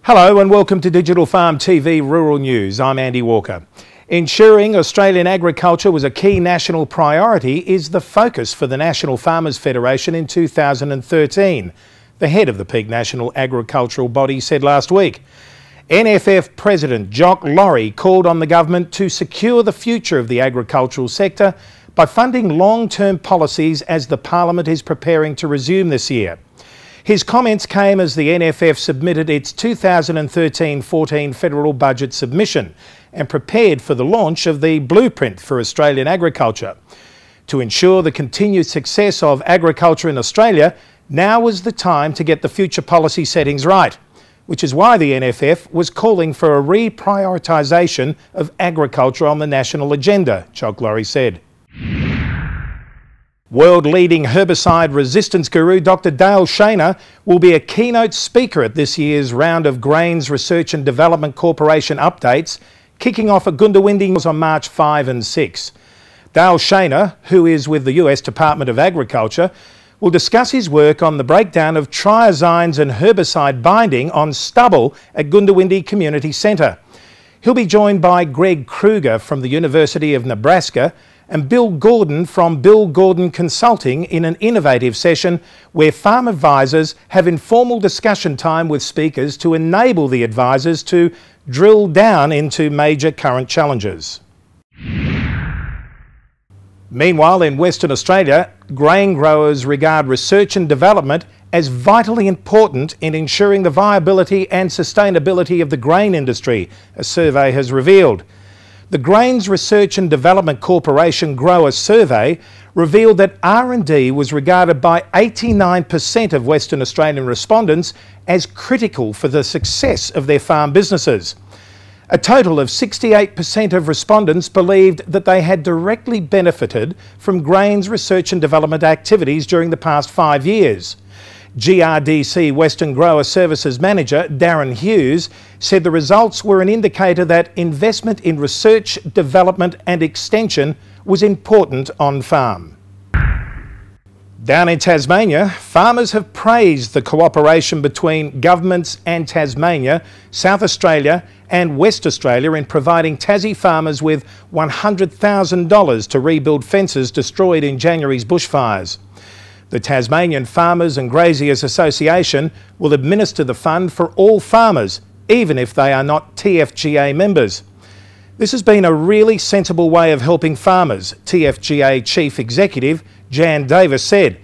Hello and welcome to Digital Farm TV Rural News. I'm Andy Walker. Ensuring Australian agriculture was a key national priority is the focus for the National Farmers Federation in 2013, the head of the peak national agricultural body said last week. NFF President Jock Laurie called on the government to secure the future of the agricultural sector by funding long-term policies as the Parliament is preparing to resume this year. His comments came as the NFF submitted its 2013-14 federal budget submission and prepared for the launch of the Blueprint for Australian Agriculture. To ensure the continued success of agriculture in Australia, now was the time to get the future policy settings right, which is why the NFF was calling for a reprioritisation of agriculture on the national agenda, Jock Laurie said. World-leading herbicide resistance guru Dr. Dale Shaner will be a keynote speaker at this year's round of Grains Research and Development Corporation updates, kicking off at Goondiwindi on March 5 and 6. Dale Shaner, who is with the US Department of Agriculture, will discuss his work on the breakdown of triazines and herbicide binding on stubble at Goondiwindi Community Centre. He'll be joined by Greg Kruger from the University of Nebraska and Bill Gordon from Bill Gordon Consulting in an innovative session where farm advisors have informal discussion time with speakers to enable the advisors to drill down into major current challenges. Meanwhile, in Western Australia, grain growers regard research and development as vitally important in ensuring the viability and sustainability of the grain industry, a survey has revealed. The Grains Research and Development Corporation Grower Survey revealed that R&D was regarded by 89% of Western Australian respondents as critical for the success of their farm businesses. A total of 68% of respondents believed that they had directly benefited from grains research and development activities during the past 5 years. GRDC Western Grower Services Manager Darren Hughes said the results were an indicator that investment in research, development and extension was important on farm. Down in Tasmania, farmers have praised the cooperation between governments and Tasmania, South Australia and West Australia in providing Tassie farmers with $100,000 to rebuild fences destroyed in January's bushfires. The Tasmanian Farmers and Graziers Association will administer the fund for all farmers, even if they are not TFGA members. This has been a really sensible way of helping farmers, TFGA Chief Executive Jan Davis said.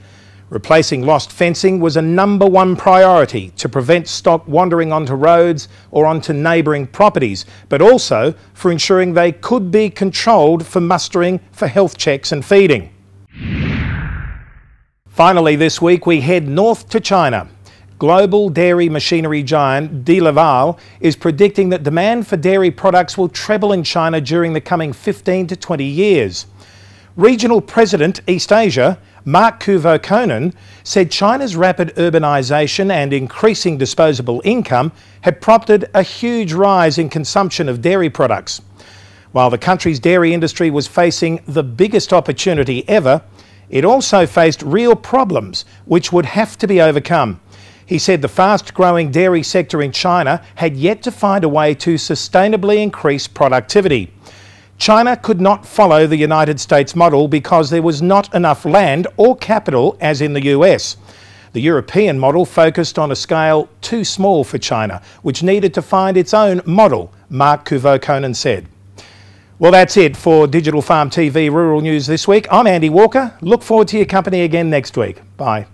Replacing lost fencing was a #1 priority to prevent stock wandering onto roads or onto neighbouring properties, but also for ensuring they could be controlled for mustering for health checks and feeding. Finally this week we head north to China. Global dairy machinery giant DeLaval is predicting that demand for dairy products will treble in China during the coming 15 to 20 years. Regional President East Asia, Mark Kuvo-Konen, said China's rapid urbanisation and increasing disposable income had prompted a huge rise in consumption of dairy products. While the country's dairy industry was facing the biggest opportunity ever, it also faced real problems which would have to be overcome. He said the fast-growing dairy sector in China had yet to find a way to sustainably increase productivity. China could not follow the United States model because there was not enough land or capital as in the US. The European model focused on a scale too small for China, which needed to find its own model, Mark Kuvo-Konen said. Well, that's it for Digital Farm TV Rural News this week. I'm Andy Walker. Look forward to your company again next week. Bye.